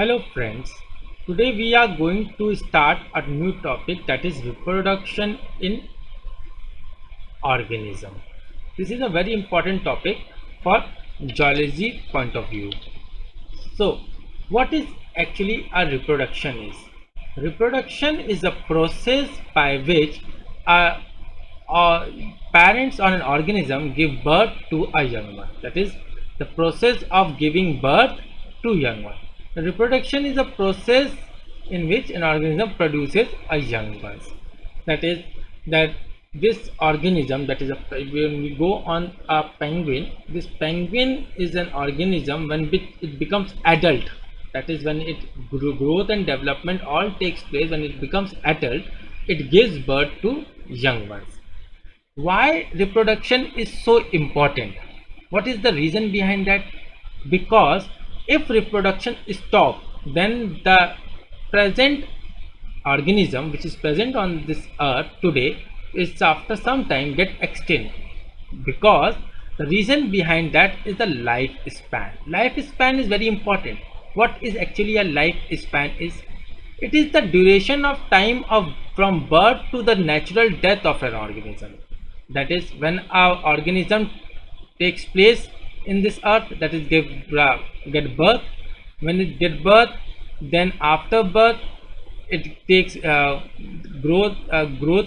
Hello friends, today we are going to start a new topic, that is reproduction in organism. This is a very important topic for geology point of view. So what is actually a reproduction is? Reproduction is a process by which a, a parents on an organism give birth to a young one. That is the process of giving birth to young one. The reproduction is a process in which an organism produces a young ones. That is that this organism, that is when we go on a penguin, this penguin is an organism when it becomes adult. That is when it growth and development all takes place. When it becomes adult, it gives birth to young ones. Why reproduction is so important? What is the reason behind that? Because if reproduction stops, then the present organism which is present on this earth today is after some time get extinct. Because the reason behind that is the lifespan. Lifespan is very important. What is actually a lifespan is? It is the duration of time of from birth to the natural death of an organism. That is when our organism takes place in this earth, that is get birth. When it get birth, then after birth it takes growth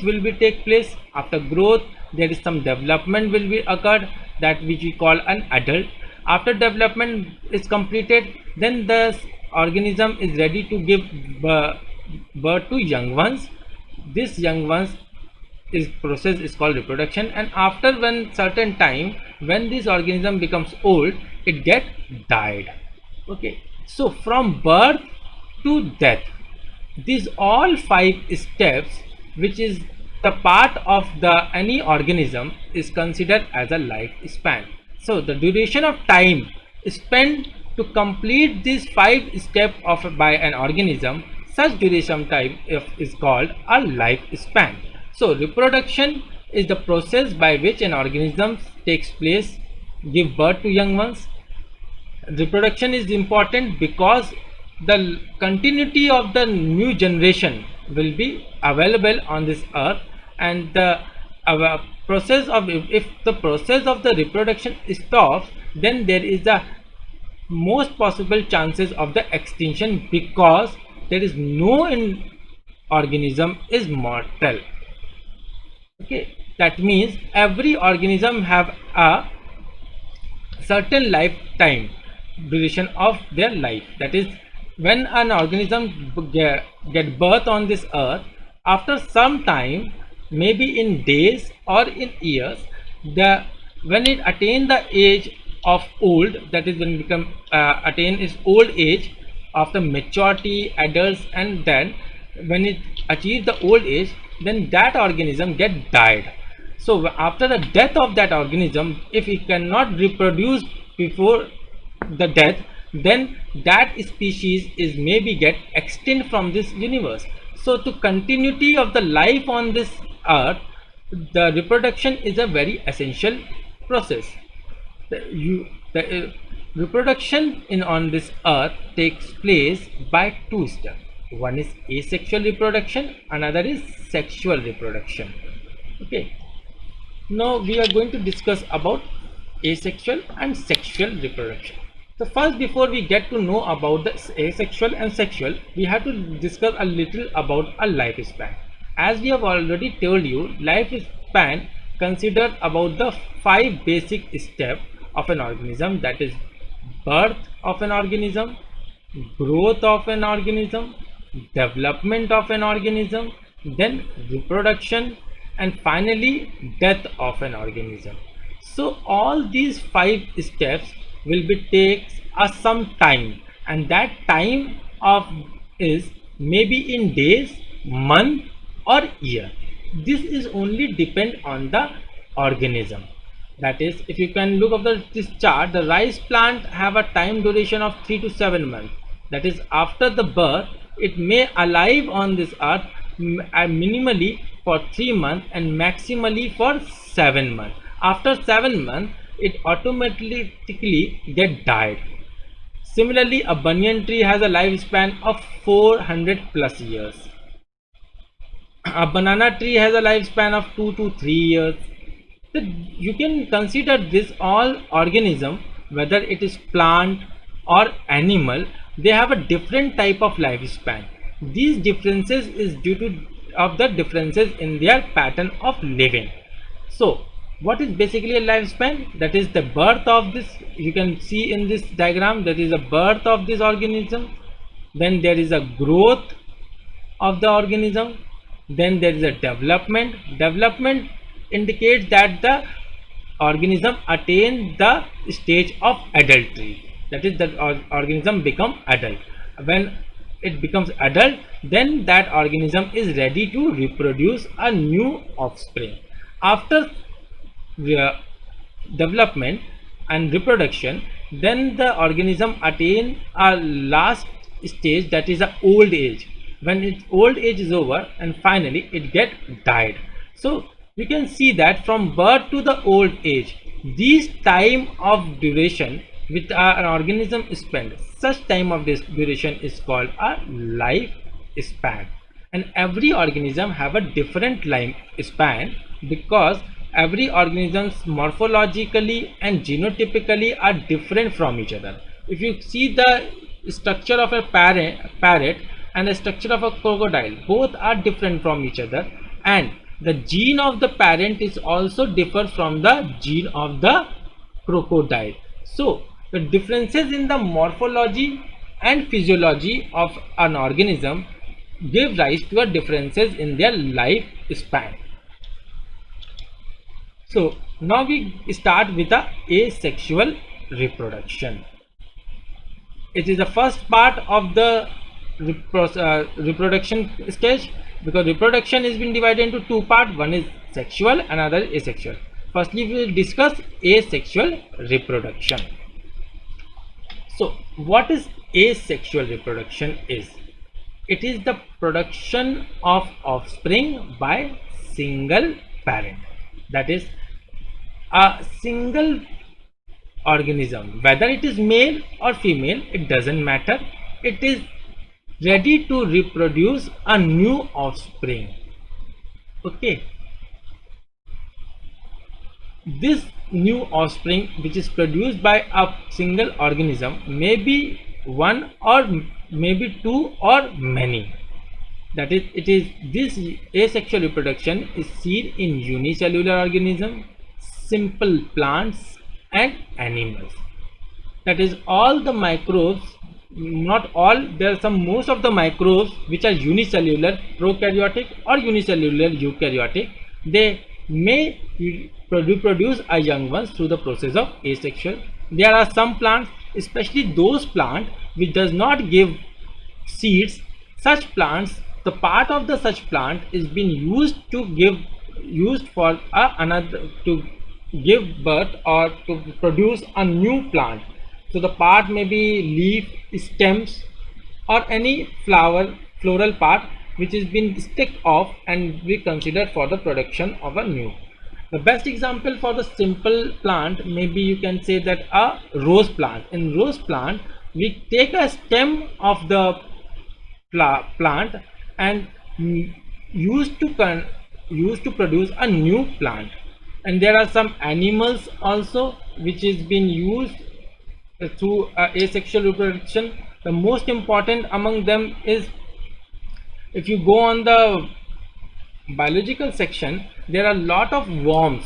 will be take place. After growth there is some development will be occurred, that which we call an adult. After development is completed, then the organism is ready to give birth to young ones. This young ones is process is called reproduction, and after when certain time, when this organism becomes old, it get died. Okay, so from birth to death, these all five steps which is the part of the any organism is considered as a lifespan. So the duration of time spent to complete these five steps of by an organism, such duration time is called a lifespan. So reproduction is the process by which an organism takes place, give birth to young ones. Reproduction is important because the continuity of the new generation will be available on this earth, and the process of, if the process of the reproduction stops, then there is the most possible chances of the extinction, because there is no organism is mortal. Okay, that means every organism have a certain lifetime duration of their life. That is when an organism get birth on this earth, after some time, maybe in days or in years, the when it attain the age of old, that is when it become attain its old age, after maturity, adults, and then when it achieves the old age, then that organism get died. So after the death of that organism, if it cannot reproduce before the death, then that species is maybe get extinct from this universe. So to continuity of the life on this earth, the reproduction is a very essential process. The reproduction in on this earth takes place by two steps. One is asexual reproduction, another is sexual reproduction. Okay, now we are going to discuss about asexual and sexual reproduction. So first, before we get to know about the asexual and sexual, we have to discuss a little about a lifespan. As we have already told you, lifespan consider about the five basic steps of an organism, that is birth of an organism, growth of an organism, development of an organism, then reproduction, and finally death of an organism. So all these five steps will be takes us some time, and that time of is maybe in days, month, or year. This is only depend on the organism. That is, if you can look up this chart, the rice plant have a time duration of 3 to 7 months. That is, after the birth, it may alive on this earth minimally for 3 months and maximally for 7 months. After 7 months, it automatically get died. Similarly, a banyan tree has a lifespan of 400 plus years. A banana tree has a lifespan of 2 to 3 years. So you can consider this all organism, whether it is plant or animal, they have a different type of lifespan. These differences is due to of the differences in their pattern of living. So what is basically a lifespan? That is the birth of this. You can see in this diagram, that is a birth of this organism. Then there is a growth of the organism. Then there is a development indicates that the organism attain the stage of adultery, that is the organism become adult. When it becomes adult, then that organism is ready to reproduce a new offspring. After development and reproduction, then the organism attain a last stage, that is a old age. When its old age is over, and finally it get died. So you can see that from birth to the old age, these time of duration which an organism spends, such time of this duration is called a life span. And every organism have a different life span, because every organisms morphologically and genotypically are different from each other. If you see the structure of a parrot and the structure of a crocodile, both are different from each other, and the gene of the parent is also differ from the gene of the crocodile. So the differences in the morphology and physiology of an organism give rise to a differences in their life span. So now we start with the asexual reproduction. It is the first part of the reproduction stage, because reproduction has been divided into two parts. One is sexual, another is asexual. Firstly, we will discuss asexual reproduction. So what is asexual reproduction is? It is the production of offspring by single parent. That is, a single organism, whether it is male or female, it doesn't matter, it is ready to reproduce a new offspring. Okay, this new offspring which is produced by a single organism may be one or maybe two or many. That is, it is this asexual reproduction is seen in unicellular organisms, simple plants and animals. That is, all the microbes, not all, there are some, most of the microbes which are unicellular prokaryotic or unicellular eukaryotic, they may reproduce a young ones through the process of asexual. There are some plants, especially those plants which does not give seeds. Such plants, the part of the such plant is being used to give, used for another, to give birth or to produce a new plant. So the part may be leaf, stems or any floral part which is being stick off and we consider for the production of a new. The best example for the simple plant, maybe you can say that a rose plant. In rose plant, we take a stem of the plant and used to produce a new plant. And there are some animals also which is being used through asexual reproduction. The most important among them is, if you go on the biological section, there are a lot of worms.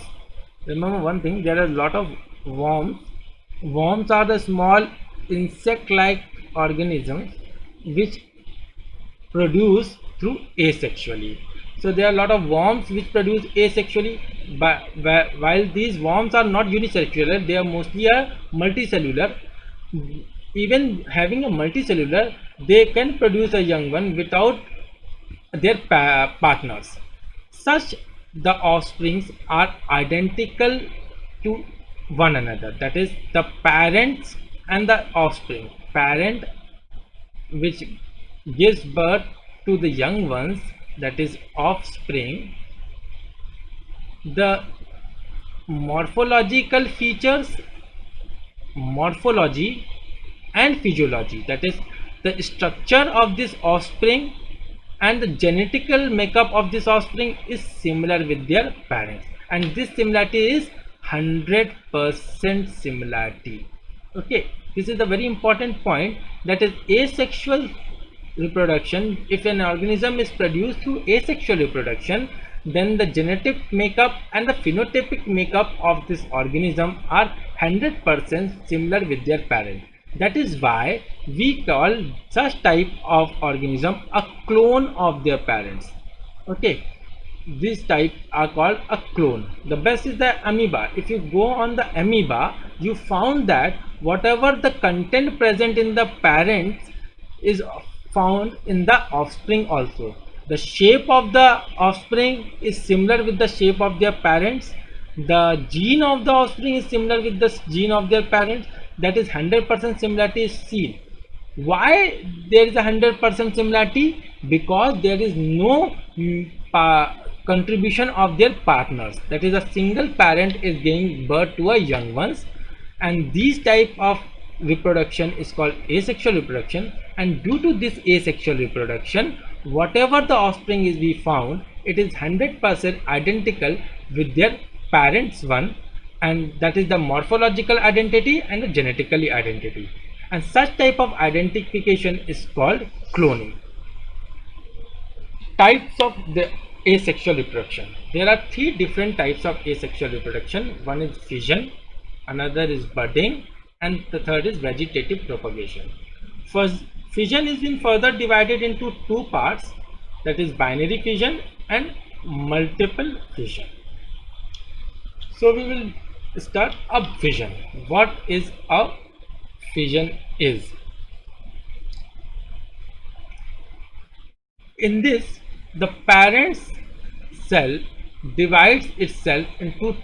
Remember one thing, there are a lot of worms. Worms are the small insect like organisms which produce through asexually. So there are a lot of worms which produce asexually, but while these worms are not unicellular, they are mostly a multicellular. Even having a multicellular, they can produce a young one without their partners. Such the offsprings are identical to one another. That is, the parents and the offspring. Parent which gives birth to the young ones, that is offspring. The morphological features, morphology and physiology, that is the structure of this offspring and the genetical makeup of this offspring is similar with their parents, and this similarity is 100% similarity. Okay, this is the very important point, that is asexual reproduction. If an organism is produced through asexual reproduction, then the genetic makeup and the phenotypic makeup of this organism are 100% similar with their parent. That is why we call such type of organism a clone of their parents. Okay, these types are called a clone. The best is the amoeba. If you go on the amoeba, you found that whatever the content present in the parents is found in the offspring also. The shape of the offspring is similar with the shape of their parents. The gene of the offspring is similar with the gene of their parents. That is 100% similarity is seen. Why there is a 100% similarity? Because there is no contribution of their partners. That is, a single parent is giving birth to a young ones, and these type of reproduction is called asexual reproduction. And due to this asexual reproduction, whatever the offspring is we found, it is 100% identical with their parents one, and that is the morphological identity and the genetically identity, and such type of identification is called cloning. Types of the asexual reproduction: there are three different types of asexual reproduction. One is fission, another is budding, and the third is vegetative propagation. First, fission is been further divided into two parts, that is binary fission and multiple fission. So we will start a fission. What is a fission is? In this, the parent's cell divides itself into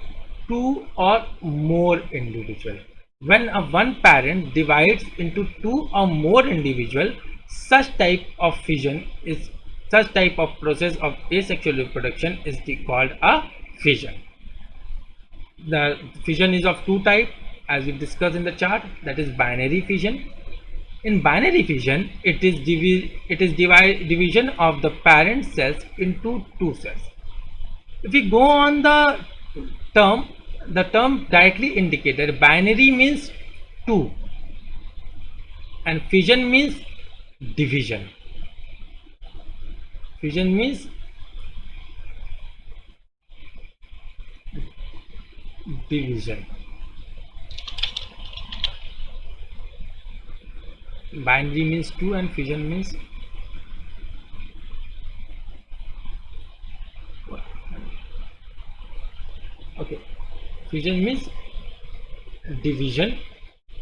two or more individuals. When a one parent divides into two or more individuals, such type of fission is such type of process of asexual reproduction is called a fission. The fission is of two types, as we discussed in the chart, that is binary fission. In binary fission, it is division of the parent cells into two cells. If we go on the term directly indicated, binary means two and fission means division. Fission means division. Binary means two and fission means what? Okay, fission means division.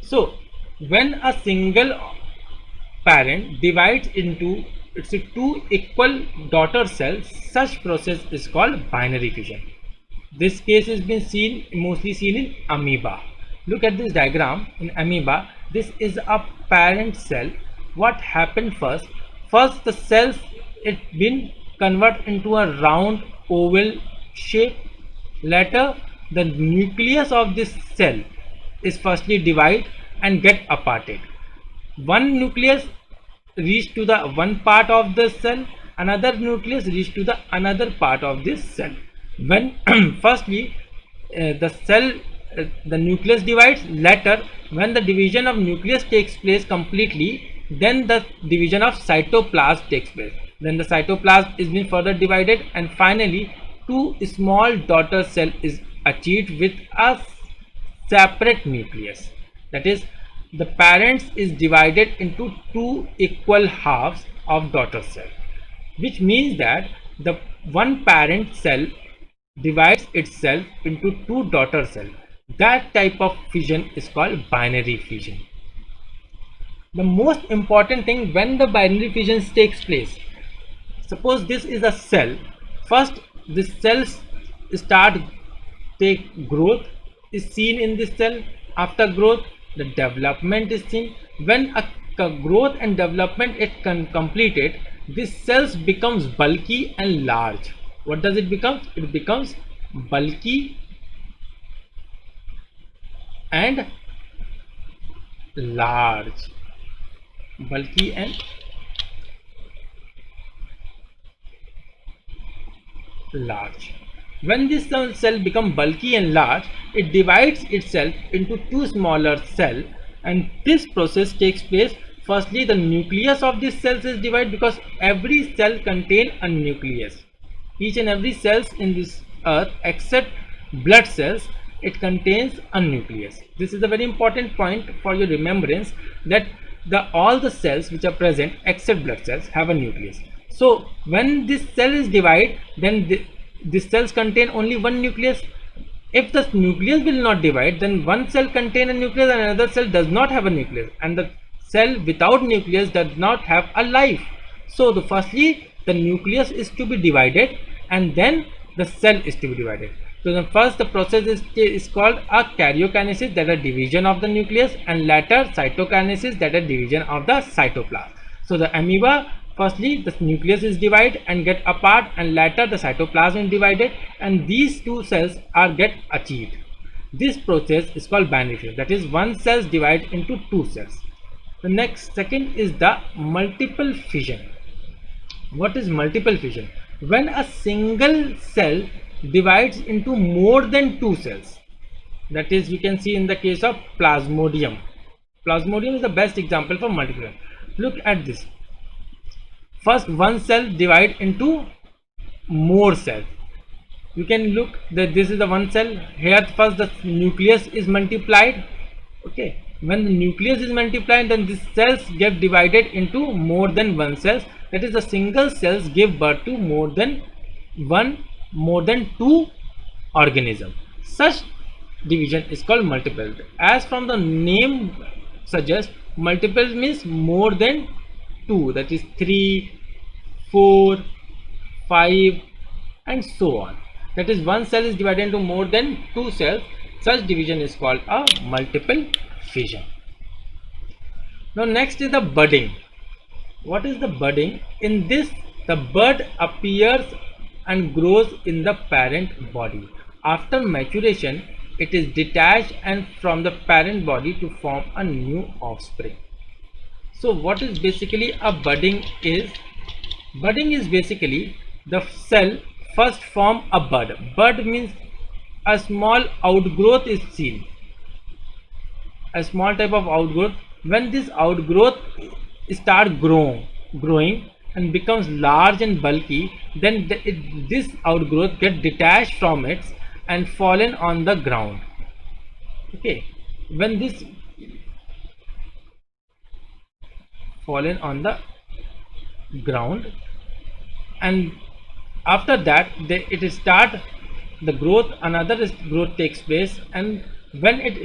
So when a single parent divides into its two equal daughter cells, such process is called binary fission. This case has been mostly seen in amoeba. Look at this diagram. In amoeba, this is a parent cell. What happened first? First, the cells it been converted into a round oval shape. Later, the nucleus of this cell is firstly divided and get aparted. One nucleus reach to the one part of the cell, another nucleus reach to the another part of this cell. When firstly the nucleus divides, later when the division of nucleus takes place completely, then the division of cytoplasm takes place. Then the cytoplasm is being further divided, and finally two small daughter cell is achieved with a separate nucleus. That is, the parents is divided into two equal halves of daughter cell, which means that the one parent cell divides itself into two daughter cells. That type of fission is called binary fission. The most important thing when the binary fission takes place, suppose this is a cell. First, the cells start take growth is seen in this cell. After growth, the development is seen. When a growth and development is completed, this cells becomes bulky and large. What does it become? It becomes bulky and large, bulky and large. When this cell become bulky and large, it divides itself into two smaller cells, and this process takes place. Firstly, the nucleus of this cells is divided because every cell contain a nucleus. Each and every cells in this earth except blood cells, it contains a nucleus. This is a very important point for your remembrance, that all the cells which are present except blood cells have a nucleus. So when this cell is divided, then these cells contain only one nucleus. If the nucleus will not divide, then one cell contain a nucleus and another cell does not have a nucleus, and the cell without nucleus does not have a life. So firstly the nucleus is to be divided, and then the cell is to be divided. So the process is called a karyokinesis, that is division of the nucleus, and later cytokinesis, that is division of the cytoplasm. So the amoeba, firstly the nucleus is divided and get apart, and later the cytoplasm is divided, and these two cells are get achieved. This process is called binary fission, that is one cells divide into two cells. The second is the multiple fission. What is multiple fission? When a single cell divides into more than two cells. That is, you can see in the case of Plasmodium. Plasmodium is the best example for multiple. Look at this. First, one cell divide into more cells. You can look that this is the one cell. Here first the nucleus is multiplied. Okay. When the nucleus is multiplied, then these cells get divided into more than one cells. That is, the single cells give birth to more than two organisms. Such division is called multiple. As from the name suggests, multiple means more than two, that is 3, 4, 5 and so on. That is, one cell is divided into more than two cells. Such division is called a multiple fission. Now next is the budding. What is the budding? In this, the bud appears and grows in the parent body. After maturation, it is detached and from the parent body to form a new offspring. So what is basically a budding is? Budding is basically the cell first form a bud. Bud means a small outgrowth is seen. A small type of outgrowth. When this outgrowth start growing and becomes large and bulky, then this outgrowth get detached from it and fallen on the ground. Okay, when this fallen on the ground, and after that it start the growth, another growth takes place, and when it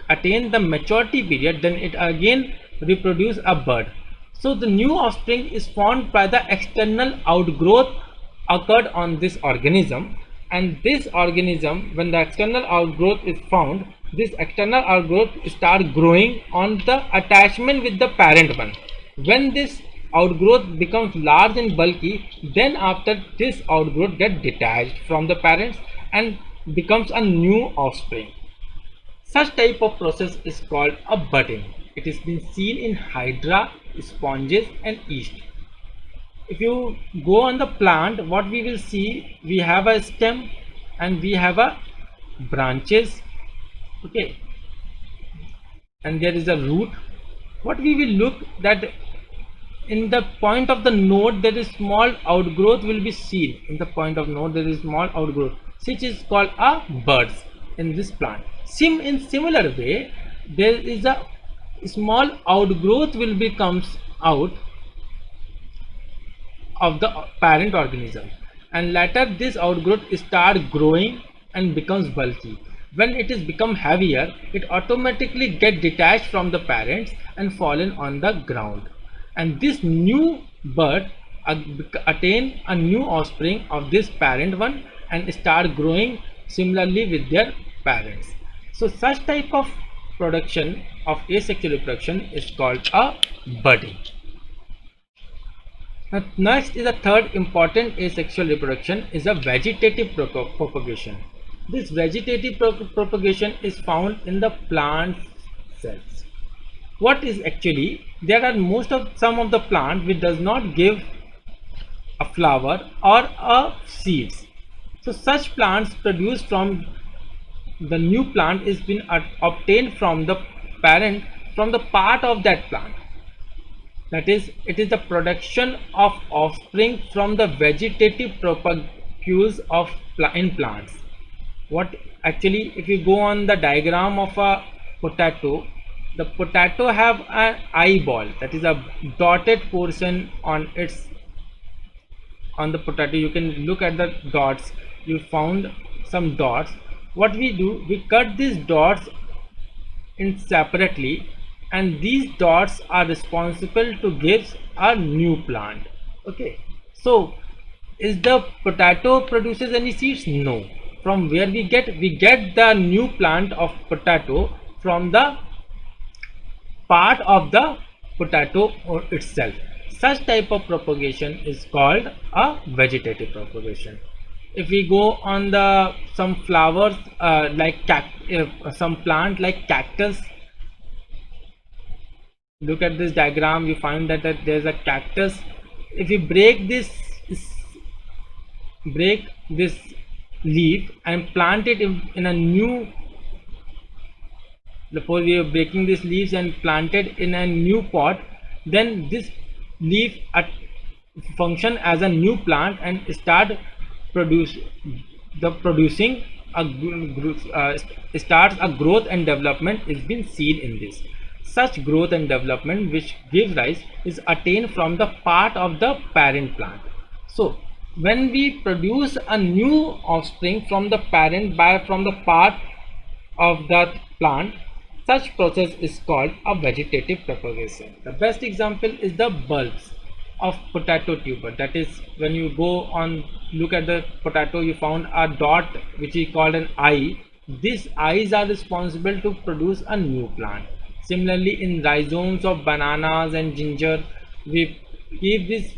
attain the maturity period, then it again reproduce a bud. So the new offspring is formed by the external outgrowth occurred on this organism, and this organism, when the external outgrowth is found, this external outgrowth start growing on the attachment with the parent one. When this outgrowth becomes large and bulky, then after this outgrowth get detached from the parents and becomes a new offspring. Such type of process is called a budding. It is been seen in hydra, sponges and yeast. If you go on the plant, what we will see, we have a stem and we have a branches, okay, and there is a root. What we will look that in the point of the node there is small outgrowth will be seen. In the point of node there is small outgrowth, which is called a buds in this plant. In similar way, there is a small outgrowth will be comes out of the parent organism, and later this outgrowth start growing and becomes bulky. When it is become heavier, it automatically get detached from the parents and fallen on the ground, and this new bud attain a new offspring of this parent one and start growing similarly with their parents. So such type of production of asexual reproduction is called a budding. Now next is the third important asexual reproduction is a vegetative propagation. This vegetative propagation is found in the plant cells. what is actually, there are some of the plant which does not give a flower or a seeds. So such plants produced from the new plant is been obtained from the parent, from the part of that plant. That is, it is the production of offspring from the vegetative propagules of in plants. What actually, if you go on the diagram of a potato, the potato have an eyeball, that is a dotted portion on its, on the potato. You can look at the dots, you found some dots. What we do, we cut these dots in separately, and these dots are responsible to give a new plant. Okay, so is the potato produces any seeds? No. From where we get the new plant of potato from the part of the potato or itself. Such type of propagation is called a vegetative propagation. If we go on the some flowers some plant like cactus, look at this diagram, you find that there's a cactus. If you break this leaf and plant it in a new, suppose we are breaking these leaves and planted in a new pot, then this leaf function as a new plant and start producing a starts a growth and development is being seen in this. Such growth and development which gives rise is attained from the part of the parent plant. So when we produce a new offspring from the parent from the part of that plant, such process is called a vegetative propagation. The best example is the bulbs of potato tuber. That is, when you go on look at the potato, you found a dot which is called an eye. These eyes are responsible to produce a new plant. Similarly, in rhizomes of bananas and ginger, we keep this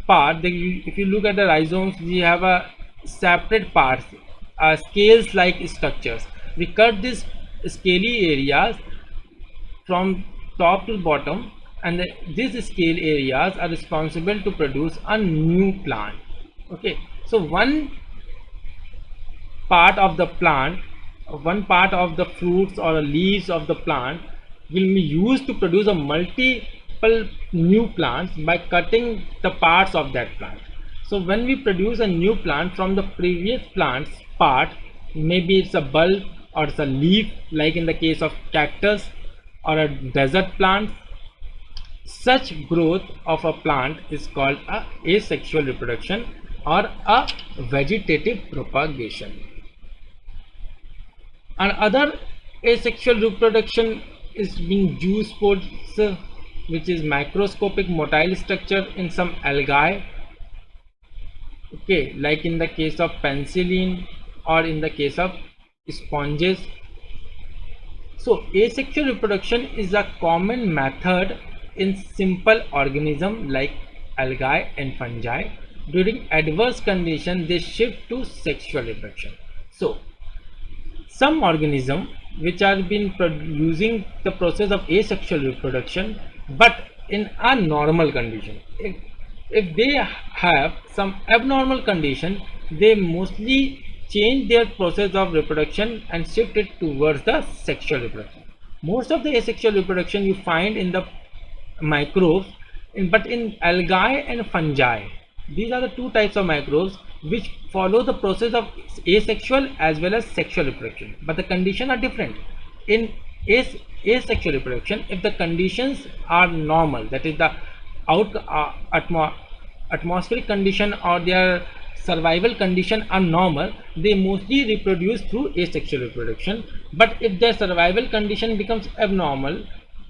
part. If you look at the rhizomes, we have a separate parts, scales like structures. We cut these scaly areas from top to bottom, and these scale areas are responsible to produce a new plant. Okay, so one part of the plant, one part of the fruits or leaves of the plant will be used to produce a multiple new plants by cutting the parts of that plant. So when we produce a new plant from the previous plant's part, maybe it's a bulb or it's a leaf, like in the case of cactus or a desert plant, such growth of a plant is called a asexual reproduction or a vegetative propagation. And other asexual reproduction is being zoospores, which is microscopic motile structure in some algae. Okay, like in the case of penicillin or in the case of sponges. So asexual reproduction is a common method in simple organisms like algae and fungi. During adverse conditions, they shift to sexual reproduction. So some organisms which are been using the process of asexual reproduction, but in a normal condition, if they have some abnormal condition, they mostly change their process of reproduction and shift it towards the sexual reproduction. Most of the asexual reproduction you find in the microbes, but in algae and fungi, these are the two types of microbes which follow the process of asexual as well as sexual reproduction, but the conditions are different. In asexual reproduction, if the conditions are normal, that is the atmospheric condition or their survival condition are normal, they mostly reproduce through asexual reproduction. But if their survival condition becomes abnormal,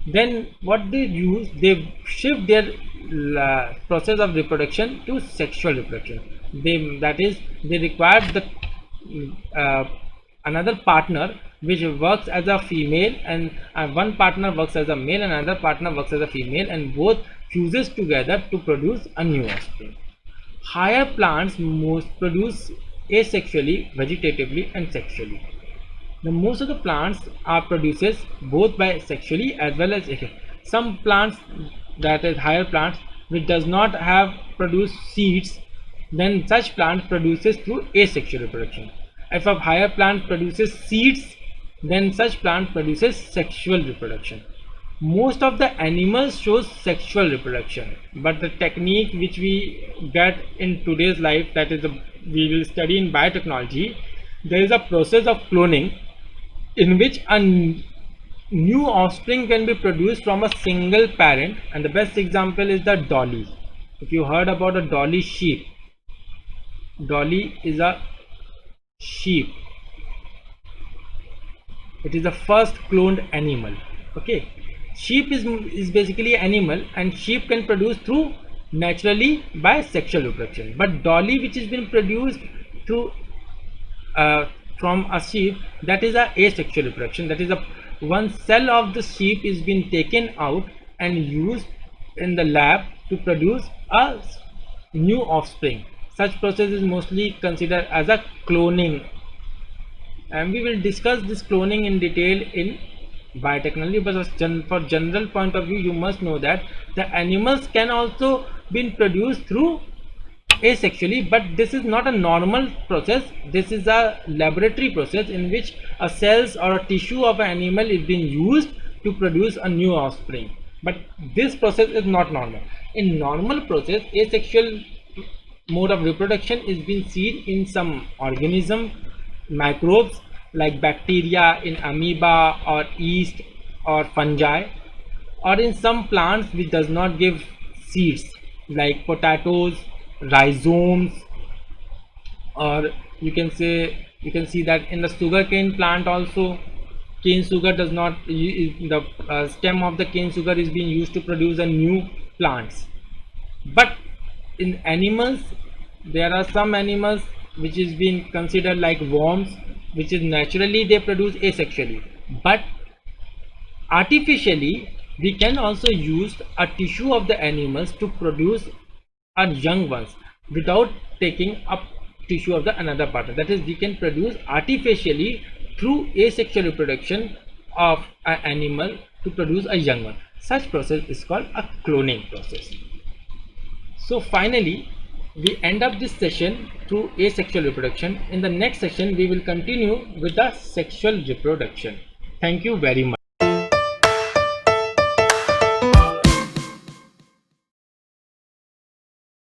then what they use, they shift their process of reproduction to sexual reproduction. That is, they require the another partner which works as a female, and one partner works as a male and another partner works as a female, and both fuses together to produce a new offspring. Higher plants most produce asexually, vegetatively and sexually. The most of the plants are produces both by sexually as well as some plants, that is higher plants, which does not have produce seeds, then such plant produces through asexual reproduction. If a higher plant produces seeds, then such plant produces sexual reproduction. Most of the animals shows sexual reproduction, but the technique which we get in today's life, that is we will study in biotechnology, there is a process of cloning in which a new offspring can be produced from a single parent, and the best example is the dolly. If you heard about a dolly sheep, dolly is a sheep, it is the first cloned animal. Okay, sheep is basically animal, and sheep can produce through naturally by sexual reproduction, but dolly which has been produced through from a sheep, that is a asexual reproduction, that is a one cell of the sheep is being taken out and used in the lab to produce a new offspring. Such process is mostly considered as a cloning, and we will discuss this cloning in detail in biotechnology. But for general point of view, you must know that the animals can also be produced through asexually, but this is not a normal process. This is a laboratory process in which a cells or a tissue of an animal is being used to produce a new offspring, but this process is not normal. In normal process, asexual mode of reproduction is being seen in some organism, microbes like bacteria, in amoeba or yeast or fungi, or in some plants which does not give seeds like potatoes, rhizomes, or you can see that in the sugarcane plant also. Cane sugar does not, the stem of the cane sugar is being used to produce a new plants. But in animals, there are some animals which is being considered like worms, which is naturally they produce asexually, but artificially we can also use a tissue of the animals to produce our young ones without taking up tissue of the another partner. That is, we can produce artificially through asexual reproduction of an animal to produce a young one. Such process is called a cloning process. So finally, we end up this session through asexual reproduction. In the next session, we will continue with the sexual reproduction. Thank you very much.